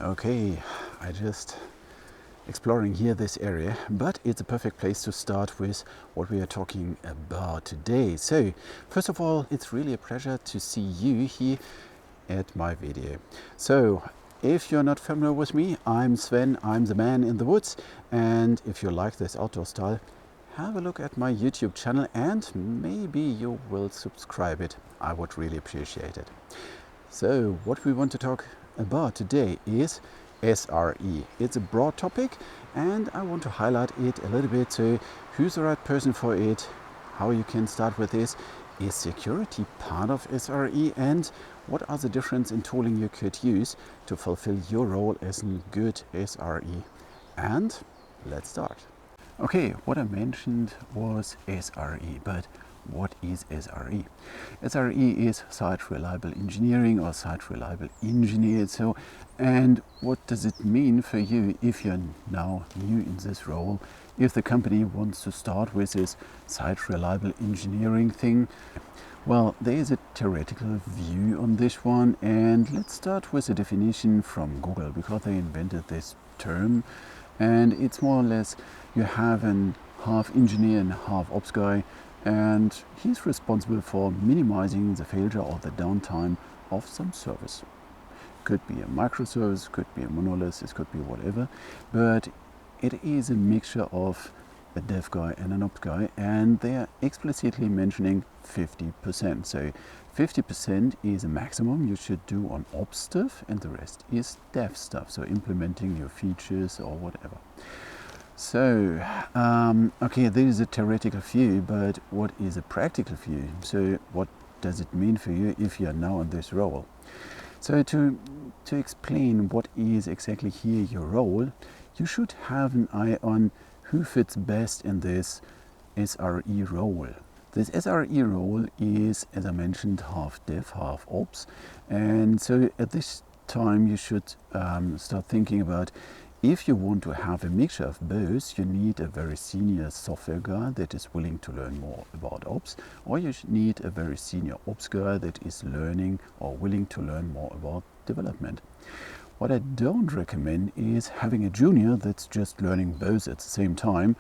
Okay, I just exploring here this area, but it's a perfect place to start with what we are talking about today. So first of all, it's really a pleasure to see you here at my video. So if you're not familiar with me, I'm Sven, I'm the man in the woods, and if you like this outdoor style, have a look at my YouTube channel and maybe you will subscribe it. I would really appreciate it. So what we want to talk about today is SRE. It's a broad topic and I want to highlight it a little bit. So who's the right person for it, how you can start with this, is security part of SRE, and what are the difference in tooling you could use to fulfill your role as a good SRE. And let's start. Okay, what I mentioned was SRE, but what is SRE? SRE is Site Reliable Engineering or Site Reliable Engineer. So, and what does it mean for you if you're now new in this role? If the company wants to start with this Site Reliable Engineering thing? Well, there is a theoretical view on this one, and let's start with a definition from Google because they invented this term, and it's more or less you have an half engineer and half ops guy, and he's responsible for minimizing the failure or the downtime of some service. Could be a microservice, could be a monolith, it could be whatever, but it is a mixture of a dev guy and an ops guy, and they are explicitly mentioning 50%. So 50% is a maximum you should do on ops stuff, and the rest is dev stuff, so implementing your features or whatever. So, okay, there is a theoretical view, but what is a practical view? So what does it mean for you if you are now in this role? So to explain what is exactly here your role, you should have an eye on who fits best in this SRE role. This SRE role is, as I mentioned, half dev, half ops. And so at this time you should start thinking about, if you want to have a mixture of both, you need a very senior software guy that is willing to learn more about ops, or you need a very senior ops guy that is learning or willing to learn more about development. What I don't recommend is having a junior that's just learning both at the same time.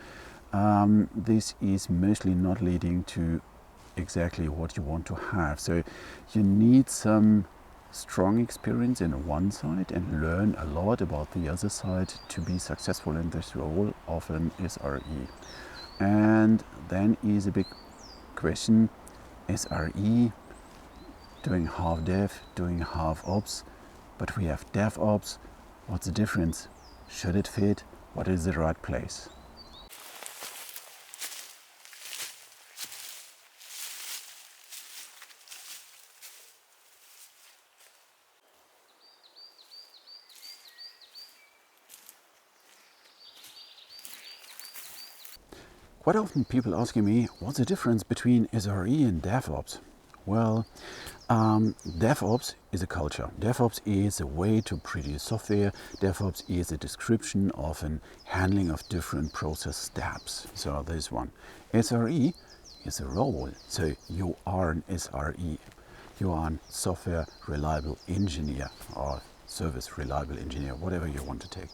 This is mostly not leading to exactly what you want to have. So you need some strong experience in one side and learn a lot about the other side to be successful in this role of an SRE. And then is a big question, SRE, doing half dev, doing half ops, but we have DevOps. What's the difference? Should it fit? What is the right place? Quite often people asking me, what's the difference between SRE and DevOps? Well, DevOps is a culture. DevOps is a way to produce software. DevOps is a description of an handling of different process steps. So this one. SRE is a role. So you are an SRE. You are a software reliable engineer or service reliable engineer, whatever you want to take.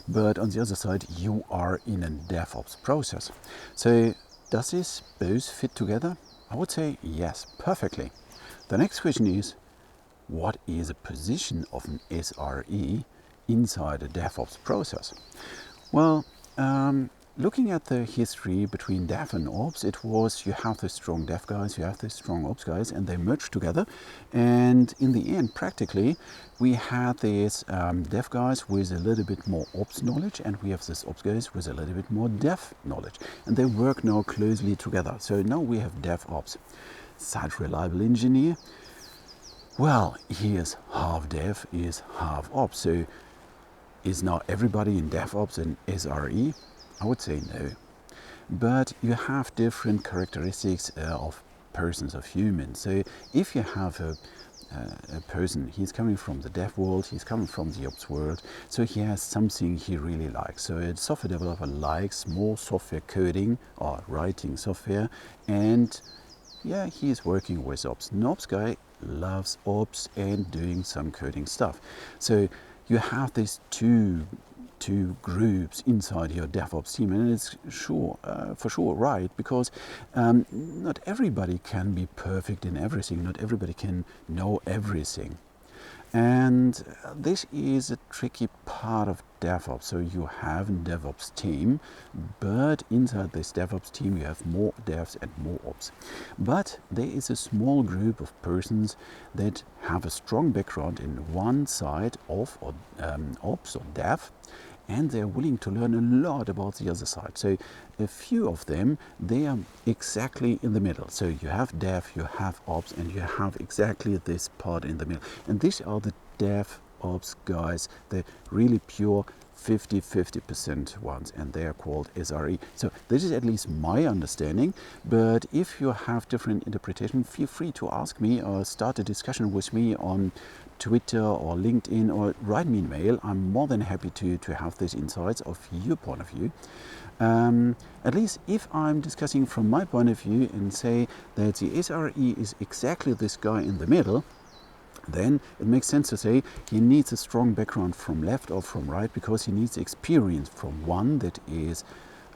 But on the other side, you are in a DevOps process. So does this both fit together? I would say yes, perfectly. The next question is, what is the position of an SRE inside a DevOps process? Well, looking at the history between dev and ops, it was you have the strong dev guys, you have the strong ops guys, and they merged together. And in the end, practically, we had these dev guys with a little bit more ops knowledge, and we have this ops guys with a little bit more dev knowledge. And they work now closely together. So now we have DevOps. Site Reliable Engineer, well, he is half dev, is half ops. So is now everybody in DevOps and SRE? I would say no. But you have different characteristics of persons, of humans. So if you have a person, he's coming from the dev world, he's coming from the ops world, so he has something he really likes. So a software developer likes more software coding or writing software, and yeah, he's working with ops. An ops guy loves ops and doing some coding stuff. So you have these two groups inside your DevOps team, and it's for sure right, because not everybody can be perfect in everything, not everybody can know everything. And this is a tricky part of DevOps. So you have a DevOps team, but inside this DevOps team you have more devs and more ops. But there is a small group of persons that have a strong background in one side of ops or dev, and they're willing to learn a lot about the other side. So a few of them, they are exactly in the middle. So you have dev, you have ops, and you have exactly this part in the middle. And these are the DevOps guys, the really pure 50% ones, and they are called SRE. So this is at least my understanding, but if you have different interpretation, feel free to ask me or start a discussion with me on Twitter or LinkedIn, or write me an email. I'm more than happy to have these insights of your point of view. At least if I'm discussing from my point of view and say that the SRE is exactly this guy in the middle, then it makes sense to say he needs a strong background from left or from right, because he needs experience from one that is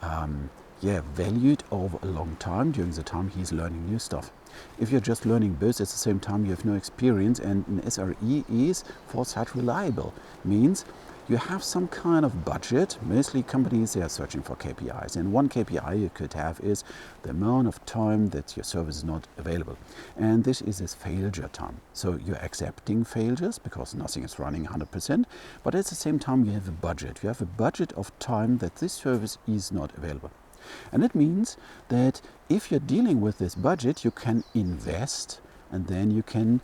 valued over a long time during the time he's learning new stuff. If you're just learning both at the same time, you have no experience, and an SRE is for such reliable. Means you have some kind of budget. Mostly companies, they are searching for KPIs, and one KPI you could have is the amount of time that your service is not available, and this is this failure time. So you're accepting failures because nothing is running 100%, but at the same time you have a budget. You have a budget of time that this service is not available. And it means that if you're dealing with this budget, you can invest, and then you can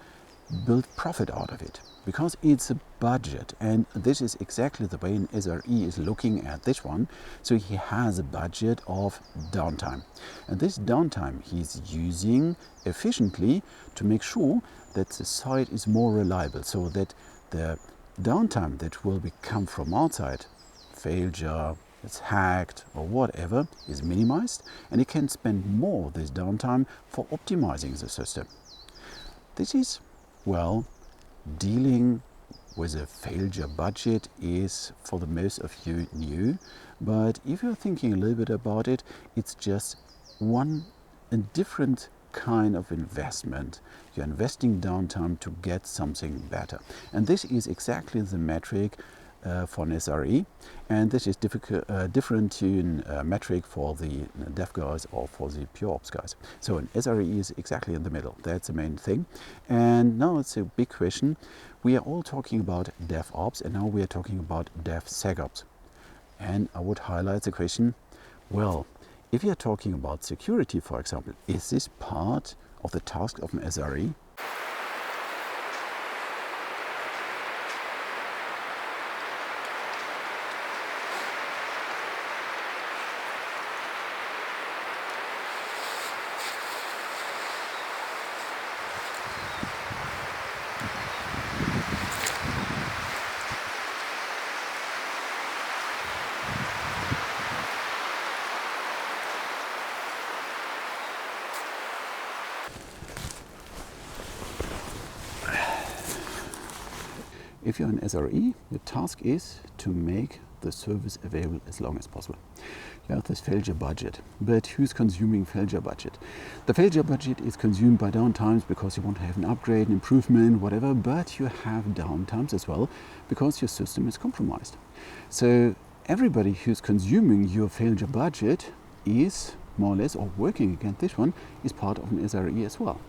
build profit out of it, because it's a budget. And this is exactly the way an SRE is looking at this one. So he has a budget of downtime, and this downtime he's using efficiently to make sure that the site is more reliable, so that the downtime that will come from outside, failure, it's hacked or whatever, is minimized, and it can spend more of this downtime for optimizing the system. This is, well, dealing with a failure budget is for the most of you new, but if you're thinking a little bit about it, it's just a different kind of investment. You're investing downtime to get something better, and this is exactly the metric for an SRE, and this is different to a metric for the dev guys or for the pure ops guys. So an SRE is exactly in the middle. That's the main thing. And now it's a big question. We are all talking about DevOps, and now we are talking about DevSecOps. And I would highlight the question, well, if you're talking about security, for example, is this part of the task of an SRE? If you're an SRE, your task is to make the service available as long as possible. You have this failure budget, but who's consuming failure budget? The failure budget is consumed by downtimes because you want to have an upgrade, an improvement, whatever, but you have downtimes as well because your system is compromised. So everybody who's consuming your failure budget is more or less, or working against this one, is part of an SRE as well.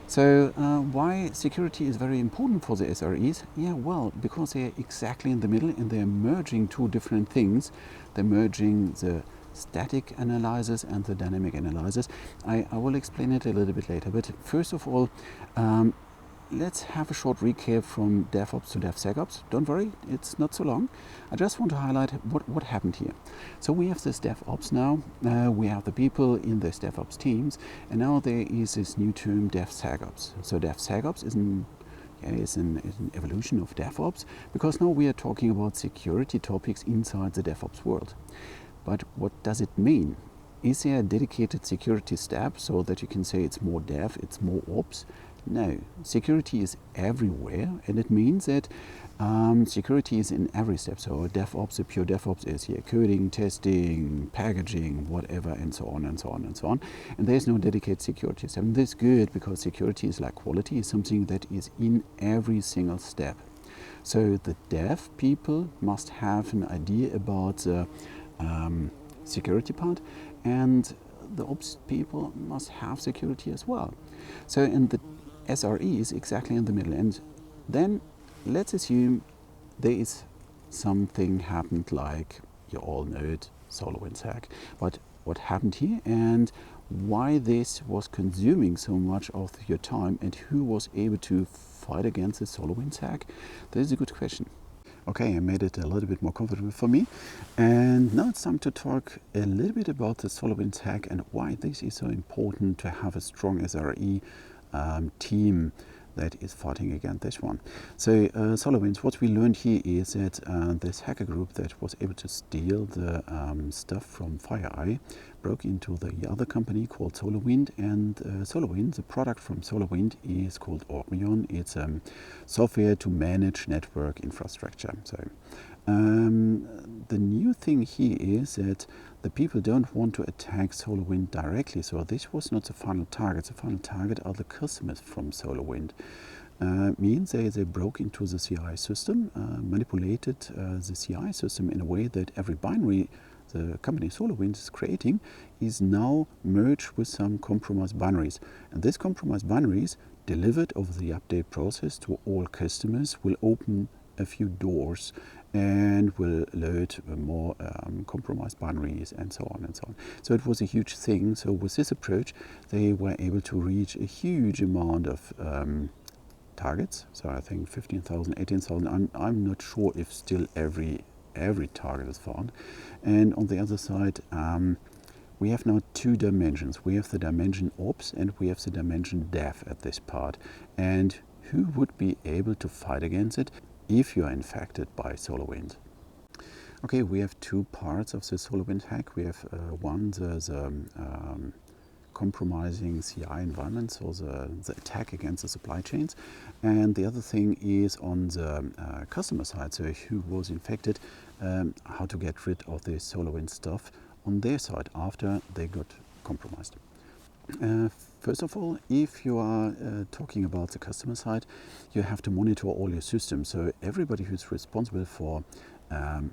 So why security is very important for the SREs? Yeah, well, because they're exactly in the middle, and they're merging two different things. They're merging the static analyzers and the dynamic analyzers. I will explain it a little bit later, but first of all, let's have a short recap from DevOps to DevSecOps. Don't worry, it's not so long. I just want to highlight what happened here. So we have this DevOps now. We have the people in this DevOps teams, and now there is this new term DevSecOps. So DevSecOps is an evolution of DevOps, because now we are talking about security topics inside the DevOps world. But what does it mean? Is there a dedicated security step so that you can say it's more dev, it's more ops? No, security is everywhere, and it means that security is in every step. So DevOps, the pure DevOps is here coding, testing, packaging, whatever, and so on and so on and so on. And there's no dedicated security step. And this is good because security is like quality, is something that is in every single step. So the dev people must have an idea about the security part, and the ops people must have security as well. So in the SRE is exactly in the middle. And then let's assume there is something happened, like you all know it, SolarWinds hack. But what happened here and why this was consuming so much of your time and who was able to fight against the SolarWinds hack? That is a good question. Okay, I made it a little bit more comfortable for me. And now it's time to talk a little bit about the SolarWinds hack and why this is so important to have a strong SRE team that is fighting against this one. So SolarWinds, what we learned here is that this hacker group that was able to steal the stuff from FireEye broke into the other company called SolarWinds, and SolarWinds, the product from SolarWinds is called Orion. It's software to manage network infrastructure. So the new thing here is that the people don't want to attack SolarWinds directly, so this was not the final target. The final target are the customers from SolarWinds. Means they broke into the CI system, manipulated the CI system in a way that every binary the company SolarWinds is creating is now merged with some compromised binaries. And these compromised binaries, delivered over the update process to all customers, will open a few doors and will load more compromised binaries and so on and so on. So it was a huge thing. So with this approach, they were able to reach a huge amount of targets. So I think 15,000, 18,000. I'm not sure if still every target is found. And on the other side, we have now two dimensions. We have the dimension ops and we have the dimension dev at this part. And who would be able to fight against it if you are infected by SolarWinds? Okay, we have two parts of the SolarWinds hack. We have one, the compromising CI environment, so the attack against the supply chains. And the other thing is on the customer side, so who was infected, how to get rid of the SolarWinds stuff on their side after they got compromised. First of all, if you are talking about the customer side, you have to monitor all your systems. So everybody who's responsible for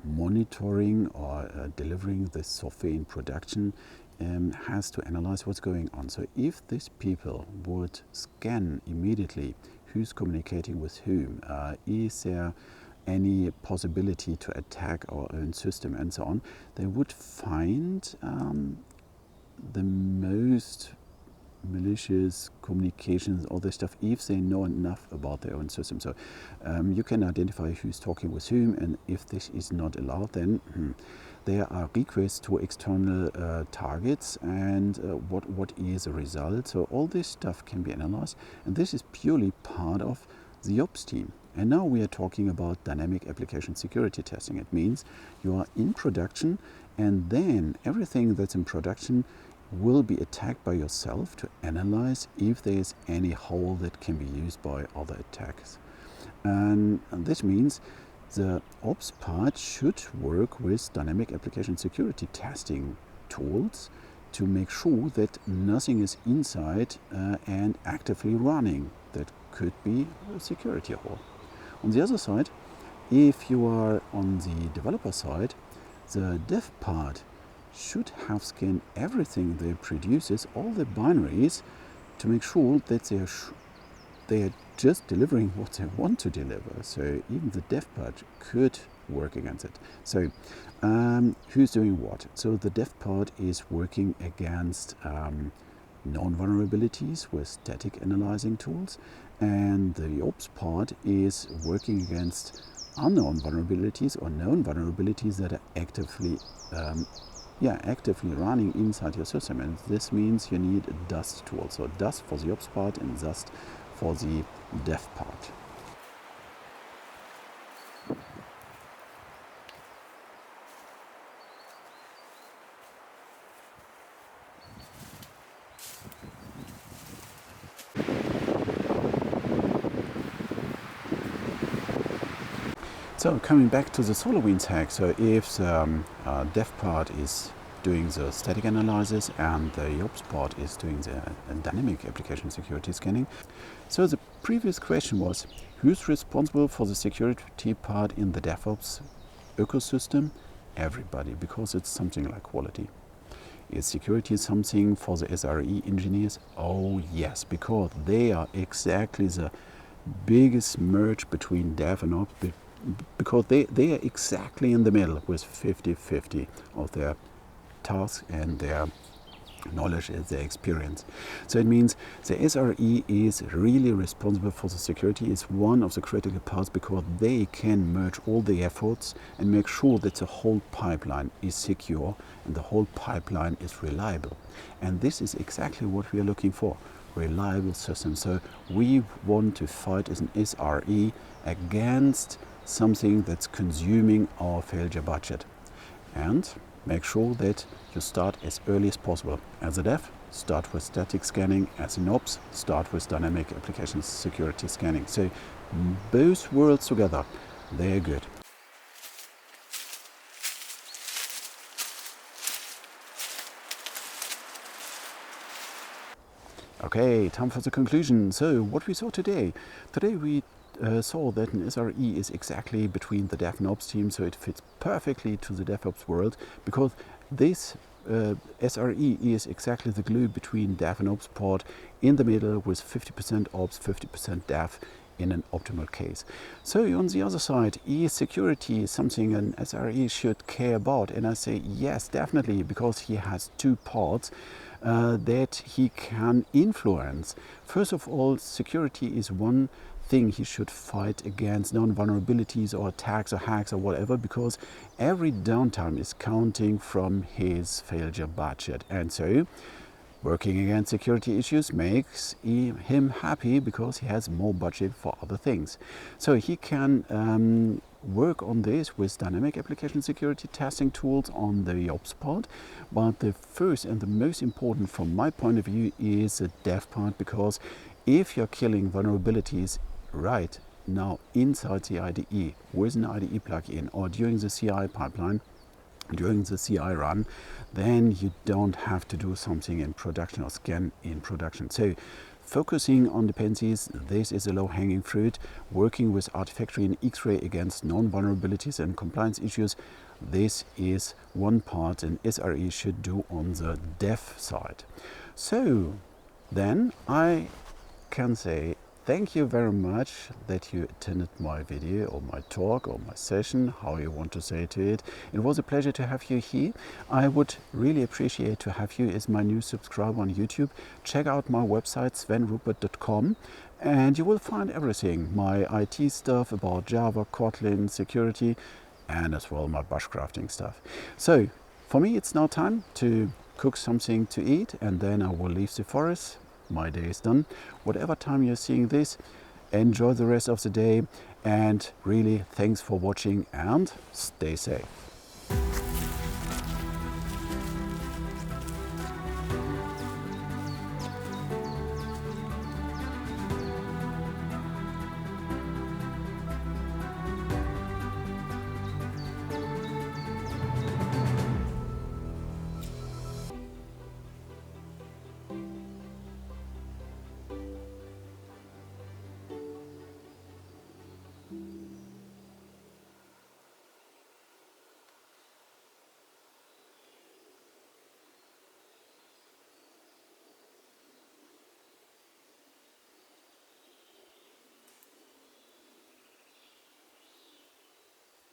monitoring or delivering the software in production has to analyze what's going on. So if these people would scan immediately who's communicating with whom, is there any possibility to attack our own system and so on, they would find the most malicious communications, all this stuff, if they know enough about their own system. So you can identify who's talking with whom, and if this is not allowed, then there are requests to external targets, and what is the result. So all this stuff can be analyzed, and this is purely part of the ops team. And now we are talking about dynamic application security testing. It means you are in production, and then everything that's in production will be attacked by yourself to analyze if there is any hole that can be used by other attacks. And this means the ops part should work with dynamic application security testing tools to make sure that nothing is inside and actively running. That could be a security hole. On the other side, if you are on the developer side, the dev part should have scanned everything they produces, all the binaries, to make sure that they are just delivering what they want to deliver. So even the dev part could work against it. So who's doing what? So the dev part is working against known vulnerabilities with static analyzing tools, and the ops part is working against unknown vulnerabilities or known vulnerabilities that are actively running inside your system. And this means you need a DAST tool. So DAST for the ops part and SAST for the dev part. So coming back to the SolarWinds hack, so if the dev part is doing the static analysis and the ops part is doing the dynamic application security scanning. So the previous question was, who's responsible for the security part in the DevOps ecosystem? Everybody, because it's something like quality. Is security something for the SRE engineers? Oh yes, because they are exactly the biggest merge between dev and ops, because they are exactly in the middle with 50-50 of their tasks and their knowledge and their experience. So it means the SRE is really responsible for the security, is one of the critical parts, because they can merge all the efforts and make sure that the whole pipeline is secure and the whole pipeline is reliable. And this is exactly what we are looking for, reliable systems. So we want to fight as an SRE against something that's consuming our failure budget, and make sure that you start as early as possible. As a dev, start with static scanning. As an ops, start with dynamic application security scanning. So both worlds together, they're good. Okay, time for the conclusion. So what we saw today we saw that an SRE is exactly between the dev and ops team, so it fits perfectly to the DevOps world, because this SRE is exactly the glue between dev and ops part, in the middle with 50% ops, 50% dev in an optimal case. So on the other side, security is something an SRE should care about, and I say yes, definitely, because he has two parts that he can influence. First of all, security is one thing he should fight against, non-vulnerabilities or attacks or hacks or whatever, because every downtime is counting from his failure budget. And so working against security issues makes him happy, because he has more budget for other things. So he can work on this with dynamic application security testing tools on the ops part. But the first and the most important from my point of view is the dev part, because if you're killing vulnerabilities right now inside the IDE with an IDE plugin or during the CI pipeline, during the CI run, then you don't have to do something in production or scan in production. So focusing on dependencies, this is a low-hanging fruit. Working with Artifactory and X-Ray against non-vulnerabilities and compliance issues, this is one part an SRE should do on the dev side. So then I can say thank you very much that you attended my video or my talk or my session, how you want to say to it. It was a pleasure to have you here. I would really appreciate to have you as my new subscriber on YouTube. Check out my website svenrupert.com, and you will find everything, my IT stuff about Java, Kotlin, security, and as well my bushcrafting stuff. So for me, it's now time to cook something to eat, and then I will leave the forest. My day is done. Whatever time you're seeing this, enjoy the rest of the day, and really thanks for watching and stay safe.